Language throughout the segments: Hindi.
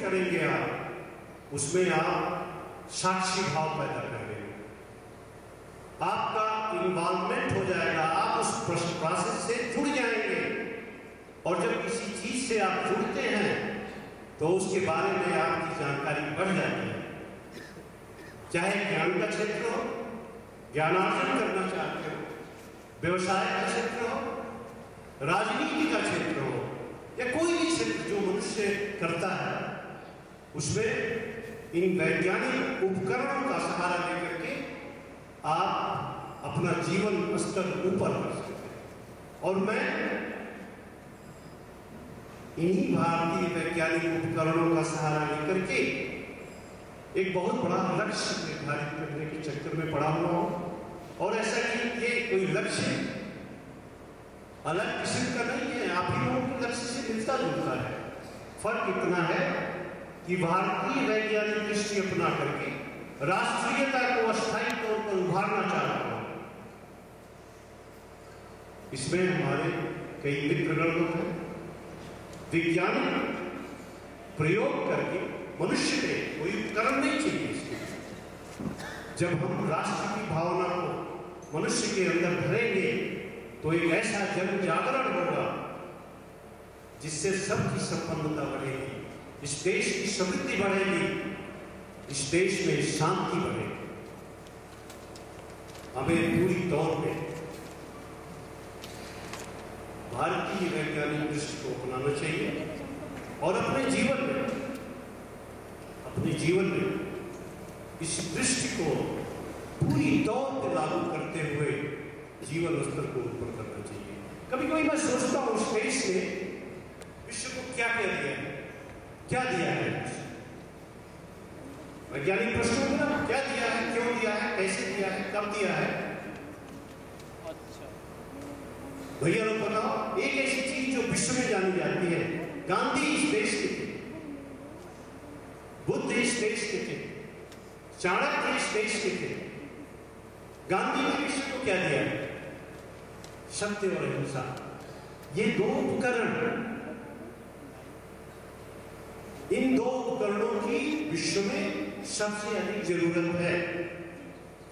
करेंगे आप, उसमें आप साक्षी भाव पैदा करेंगे, आपका इन्वॉल्वमेंट हो जाएगा, आप उस प्रोसेस से जुड़ जाएंगे। और जब किसी चीज से आप जुड़ते हैं तो उसके बारे में आपकी जानकारी बढ़ जाती है। चाहे ज्ञान का क्षेत्र हो, ज्ञानार्जन करना चाहते हो, व्यवसाय का क्षेत्र हो, राजनीति का क्षेत्र हो, या कोई भी क्षेत्र जो मनुष्य करता है, उसमें इन वैज्ञानिक उपकरणों का सहारा लेकर के आप अपना जीवन स्तर ऊपर कर सकते हैं। और मैं इन्हीं भारतीय वैज्ञानिक उपकरणों का सहारा लेकर के एक बहुत बड़ा लक्ष्य निर्धारित करने के चक्कर में पड़ा हुआ हूं। और ऐसा कि ये कोई लक्ष्य अलग किस्म का नहीं है, आप ही लोगों के लक्ष्य से मिलता जुलता है। फर्क इतना है कि भारतीय वैज्ञानिक दृष्टि अपना करके राष्ट्रीयता को अस्थायी तौर पर उभारना चाहता हूं। इसमें हमारे कई मित्रगण लोग हैं। वैज्ञानिक प्रयोग करके मनुष्य में कोई उपकरण नहीं चाहिए इसके। जब हम राष्ट्र की भावना को मनुष्य के अंदर भरेंगे तो एक ऐसा जन जागरण होगा जिससे सबकी संपन्नता बढ़ेगी, इस देश की समृद्धि बढ़ेगी, इस देश में शांति बढ़ेगी। हमें पूरी तौर पे भारतीय वैज्ञानिक दृष्टि को अपनाना चाहिए और अपने जीवन में इस दृष्टि को पूरी तौर पे लागू करते हुए जीवन स्तर को ऊपर करना चाहिए। कभी कभी मैं सोचता हूं उस देश ने विश्व को क्या क्या दिया है, क्या दिया है, वैज्ञानिक प्रश्नों में क्या दिया है, क्यों दिया है, कैसे दिया है, कब दिया है। भैया लोग बताओ, एक ऐसी चीज जो विश्व में जानी जाती है, गांधी इस देश के थे, बुद्ध इस देश के थे, चाणक्य इस देश के थे। गांधी ने विश्व को क्या दिया? सत्य और अहिंसा। ये दो उपकरण, इन दो उपकरणों की विश्व में सबसे अधिक जरूरत है,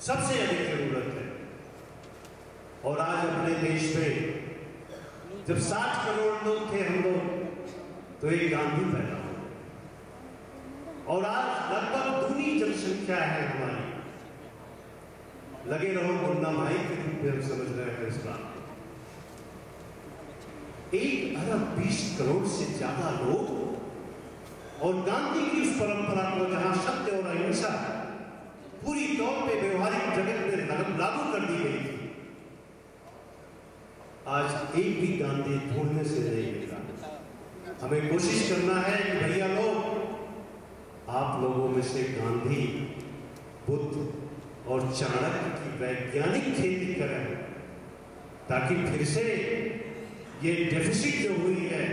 सबसे अधिक जरूरत है। और आज अपने देश में जब 60 करोड़ लोग थे हम लोग, तो एक गांधी पैदा हुआ। और आज लगभग दूनी जनसंख्या है हमारी। लगे रहो मुन्ना भाई के रूप में हम समझ रहे हैं इस बात। 1 अरब 20 करोड़ से ज्यादा लोग, और गांधी की उस परंपरा को जहां सत्य और अहिंसा पूरी तौर पे व्यवहारिक जगत में लागू कर दी गई थी, आज एक भी गांधी ढूंढने से नहीं मिला। हमें कोशिश करना है कि भैया लोग, आप लोगों में से गांधी, बुद्ध और चाणक्य की वैज्ञानिक खेती करें, ताकि फिर से ये डेफिसिट जो हुई है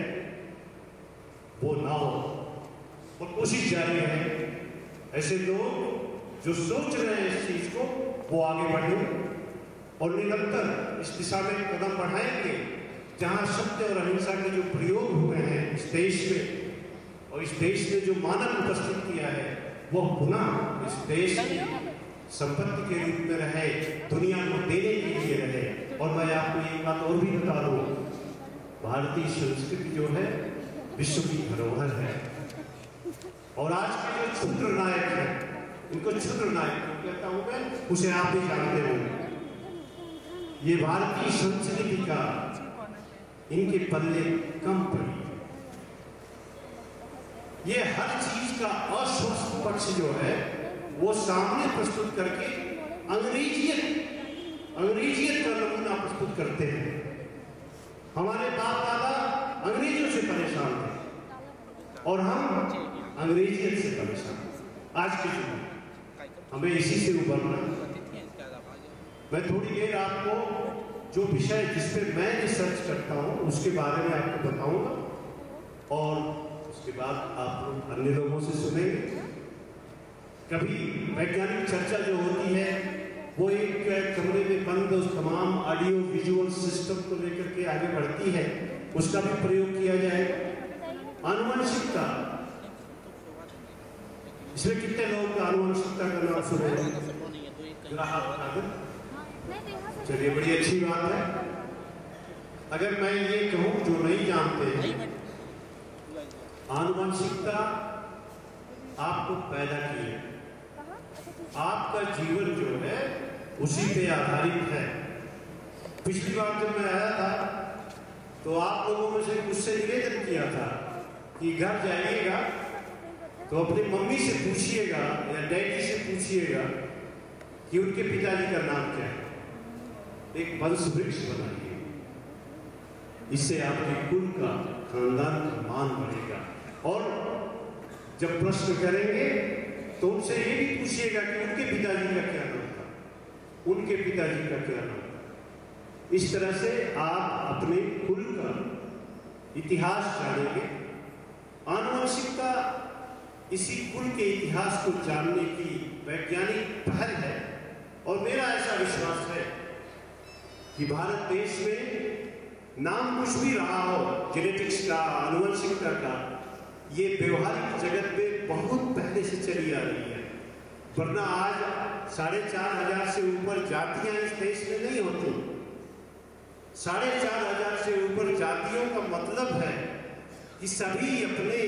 वो ना हो। और कोशिश जारी है, ऐसे लोग जो सोच रहे हैं इस चीज को, वो आगे बढ़े और निरंतर इस दिशा में कदम बढ़ाएंगे जहां सत्य और अहिंसा के जो प्रयोग हुए हैं इस देश में, और इस देश ने जो मानक उपस्थित किया है, वो पुनः इस देश की संपत्ति के रूप में रहे, दुनिया को देने के लिए रहे। और मैं आपको एक बात और भी बता दूं, भारतीय संस्कृति जो है विश्व की धरोहर है। और आज के जो क्षुद्र नायक है, इनको क्षुद्र नायक कहता हूं मैं, उसे आप भी जानते होंगे। ये भारतीय संस्कृति का इनके पल्ले कम पड़ी। ये हर चीज का अस्वस्थ पक्ष जो है वो सामने प्रस्तुत करके अंग्रेजियत का नमूना प्रस्तुत करते हैं। हमारे बाप दादा अंग्रेजों से परेशान थे और हम अंग्रेजियत से परेशान। आज के युग में हमें इसी से उबरना। मैं थोड़ी देर आपको जो विषय जिस पे मैं रिसर्च करता हूँ उसके बारे में आपको बताऊंगा, और उसके बाद आप लोग अन्य लोगों से सुनेंगे। कभी वैज्ञानिक चर्चा जो होती है वो एक कमरे में बंद उस तमाम ऑडियो विजुअल सिस्टम को लेकर के आगे बढ़ती है, उसका भी प्रयोग किया जाएगा। आनुवंशिकता, इसमें कितने लोग आनुवंशिकता का नाम सुने हैं? चलिए, बड़ी अच्छी बात है। अगर मैं ये कहूँ जो नहीं जानते हैं, आनुवंशिकता आपको पैदा की है, आपका जीवन जो है उसी पे आधारित है। पिछली बार जब मैं आया था तो आप लोगों में से मुझसे निवेदन किया था कि घर जाइएगा तो अपनी मम्मी से पूछिएगा या डैडी से पूछिएगा कि उनके पिताजी का नाम क्या है। एक वंश वृक्ष बनाइए, इससे आपके कुल का, खानदान का मान बढ़ेगा। और जब प्रश्न करेंगे तो उनसे ये भी पूछिएगा कि उनके पिताजी का क्या नाम था, उनके पिताजी का क्या नाम था। इस तरह से आप अपने कुल का इतिहास जानेंगे। आनुवंशिकता इसी कुल के इतिहास को जानने की वैज्ञानिक पहल है और मेरा ऐसा विश्वास है कि भारत देश में नाम कुछ भी रहा हो, जेनेटिक्स का, आनुवंशिकता का, ये व्यवहारिक जगत में बहुत पहले से चली आ रही है। वरना आज 4,500 से ऊपर जातियां इस देश में नहीं होती। 4,500 से ऊपर जातियों का मतलब है कि सभी अपने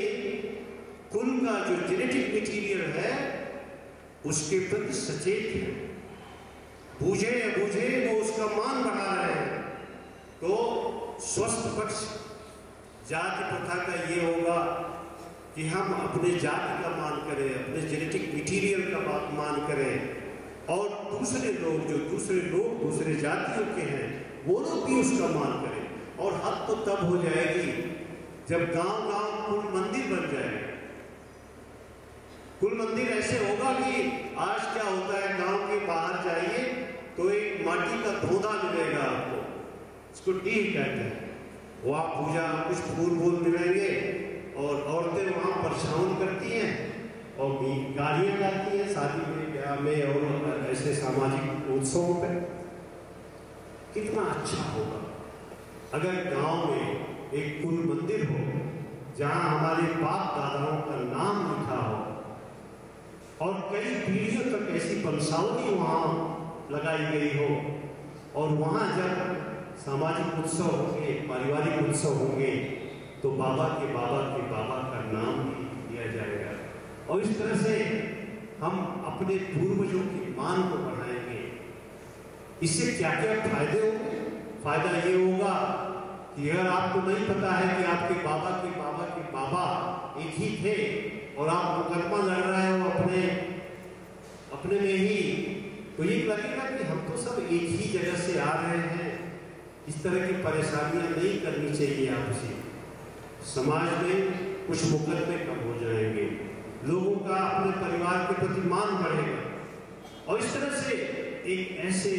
कुल का जो जेनेटिक मटीरियल है उसके प्रति सचेत है, बूझे या बूझे वो उसका मान बढ़ा रहे हैं। तो स्वस्थ पक्ष जाति प्रथा का ये होगा कि हम अपने जाति का मान करें, अपने जेनेटिक मटीरियल का मान करें और दूसरे लोग जो दूसरे जातियों के हैं वो लोग भी उसका मान करें। और हद तो तब हो जाएगी जब गांव-गांव कुल मंदिर बन जाए। कुल मंदिर ऐसे होगा कि आज क्या होता है, गांव के बाहर जाइए तो एक माटी का धोधा मिलेगा आपको, इसको टीह कहते हैं। वहाँ पूजा कुछ फूल मिलेंगे और औरतें वहाँ परछावन करती हैं और गालियाँ गाती हैं शादी में, ब्याह में और ऐसे सामाजिक उत्सवों पे। कितना अच्छा होगा अगर गांव में एक कुल मंदिर हो जहाँ हमारे बाप दादाओं का नाम लिखा हो और कई पीढ़ियों तक ऐसी वंशावली वहाँ लगाई गई हो। और वहाँ जब सामाजिक उत्सव होंगे, पारिवारिक उत्सव होंगे तो बाबा के बाबा का नाम भी दिया जाएगा। और इस तरह से हम अपने पूर्वजों के मान को बढ़ाएंगे। इससे क्या क्या फायदे होंगे? फायदा ये होगा कि अगर आपको नहीं पता है कि आपके बाबा के बाबा एक ही थे और आप मुकदमा लड़ रहे हो अपने में ही, तो ये लगेगा कि हम तो सब एक ही जगह से आ रहे हैं। इस तरह की परेशानियां नहीं करनी चाहिए आपसे। समाज में कुछ मुकदमे कम हो जाएंगे, लोगों का अपने परिवार के प्रति मान बढ़ेगा और इस तरह से एक ऐसे